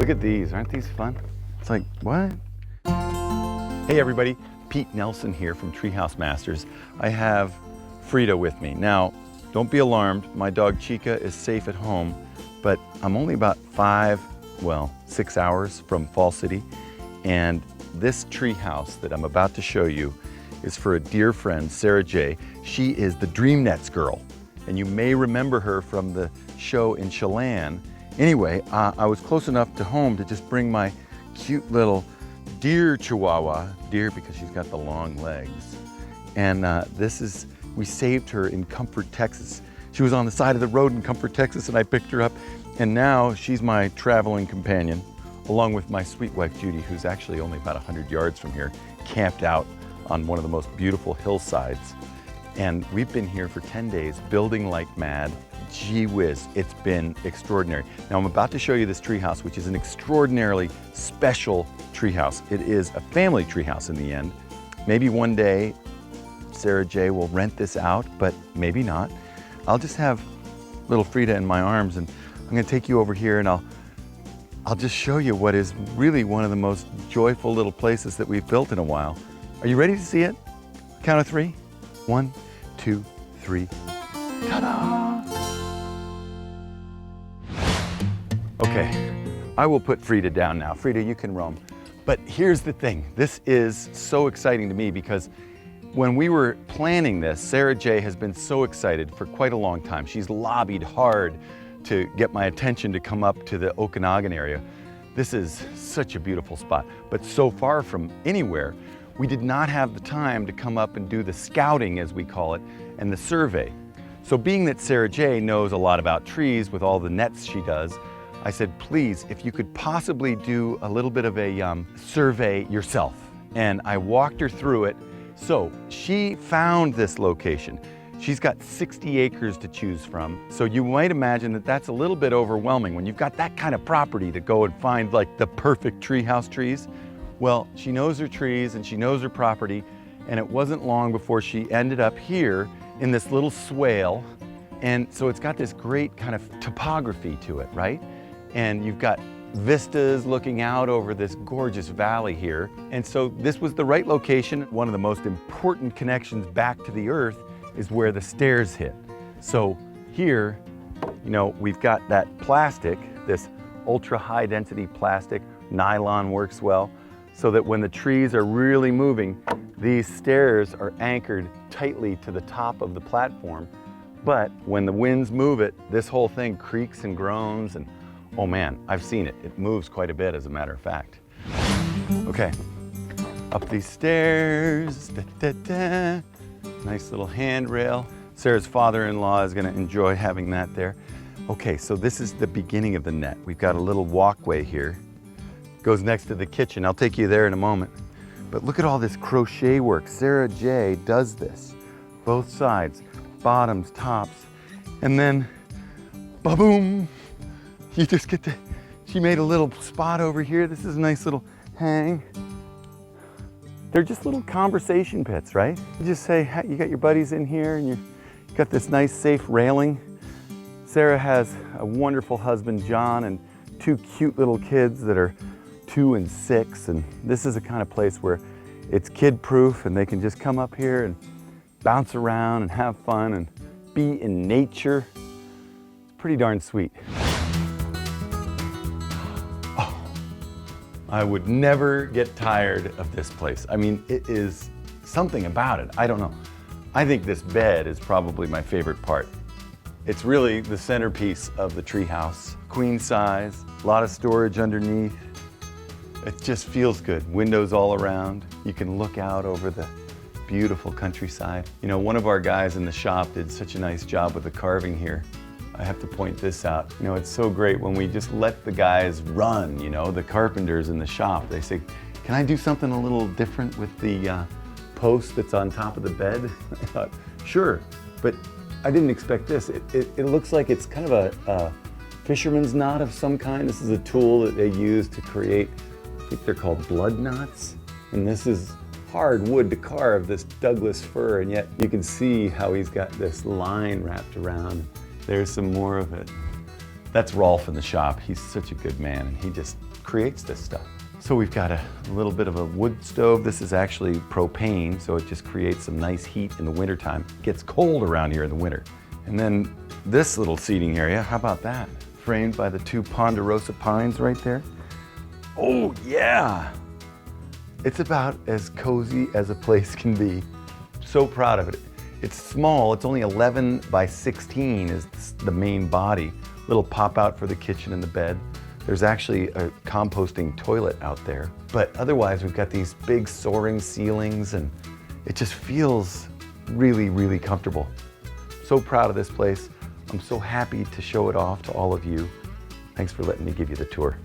Look at these, aren't these fun? It's like, what? Hey everybody, Pete Nelson here from Treehouse Masters. I have Frida with me. Now, don't be alarmed, my dog Chica is safe at home, but I'm only about 6 hours from Fall City, and this tree house that I'm about to show you is for a dear friend, Sarah J. She is the Dream Nets girl, and you may remember her from the show in Chelan. Anyway, I was close enough to home to just bring my cute little deer chihuahua, deer because she's got the long legs, and we saved her in Comfort, Texas. She was on the side of the road in Comfort, Texas, and I picked her up, and now she's my traveling companion, along with my sweet wife, Judy, who's actually only about 100 yards from here, camped out on one of the most beautiful hillsides. And we've been here for 10 days, building like mad. Gee whiz, it's been extraordinary. Now I'm about to show you this treehouse, which is an extraordinarily special treehouse. It is a family treehouse in the end. Maybe one day Sarah J will rent this out, but maybe not. I'll just have little Frida in my arms, and I'm gonna take you over here, and I'll just show you what is really one of the most joyful little places that we've built in a while. Are you ready to see it? Count of 3. 1, 2, 3. Ta-da! Okay, I will put Frida down now. Frida, you can roam. But here's the thing. This is so exciting to me because when we were planning this, Sarah J has been so excited for quite a long time. She's lobbied hard to get my attention to come up to the Okanagan area. This is such a beautiful spot, but so far from anywhere, we did not have the time to come up and do the scouting, as we call it, and the survey. So being that Sarah J knows a lot about trees with all the nets she does, I said, please, if you could possibly do a little bit of a survey yourself. And I walked her through it. So she found this location. She's got 60 acres to choose from. So you might imagine that that's a little bit overwhelming when you've got that kind of property to go and find like the perfect treehouse trees. Well, she knows her trees and she knows her property, and it wasn't long before she ended up here in this little swale. And so it's got this great kind of topography to it, right? And you've got vistas looking out over this gorgeous valley here. And so this was the right location. One of the most important connections back to the earth is where the stairs hit. So here, you know, we've got that plastic, this ultra high density plastic. Nylon works well, so that when the trees are really moving, these stairs are anchored tightly to the top of the platform. But when the winds move it, this whole thing creaks and groans, and oh man, I've seen it. It moves quite a bit, as a matter of fact. Okay, up these stairs, da, da, da. Nice little handrail. Sarah's father-in-law is gonna enjoy having that there. Okay, so this is the beginning of the net. We've got a little walkway here. Goes next to the kitchen. I'll take you there in a moment. But look at all this crochet work. Sarah J does this. Both sides, bottoms, tops. And then, ba-boom, you just get to, she made a little spot over here. This is a nice little hang. They're just little conversation pits, right? You just say, hey, you got your buddies in here and you got this nice safe railing. Sarah has a wonderful husband, John, and 2 cute little kids that are 2 and 6, and this is a kind of place where it's kid-proof and they can just come up here and bounce around and have fun and be in nature. It's pretty darn sweet. Oh, I would never get tired of this place. I mean, it is something about it. I don't know. I think this bed is probably my favorite part. It's really the centerpiece of the treehouse. Queen size, a lot of storage underneath. It just feels good. Windows all around. You can look out over the beautiful countryside. You know, one of our guys in the shop did such a nice job with the carving here. I have to point this out. You know, it's so great when we just let the guys run, you know, the carpenters in the shop. They say, can I do something a little different with the post that's on top of the bed? I thought, sure, but I didn't expect this. It looks like it's kind of a fisherman's knot of some kind. This is a tool that they use to create, I think they're called blood knots. And this is hard wood to carve, this Douglas fir, and yet you can see how he's got this line wrapped around. There's some more of it. That's Rolf in the shop. He's such a good man, and he just creates this stuff. So we've got a little bit of a wood stove. This is actually propane, so it just creates some nice heat in the wintertime. It gets cold around here in the winter. And then this little seating area, how about that? Framed by the 2 ponderosa pines right there. Oh yeah! It's about as cozy as a place can be. So proud of it. It's small, it's only 11 by 16 is the main body. Little pop out for the kitchen and the bed. There's actually a composting toilet out there. But otherwise we've got these big soaring ceilings and it just feels really, really comfortable. So proud of this place. I'm so happy to show it off to all of you. Thanks for letting me give you the tour.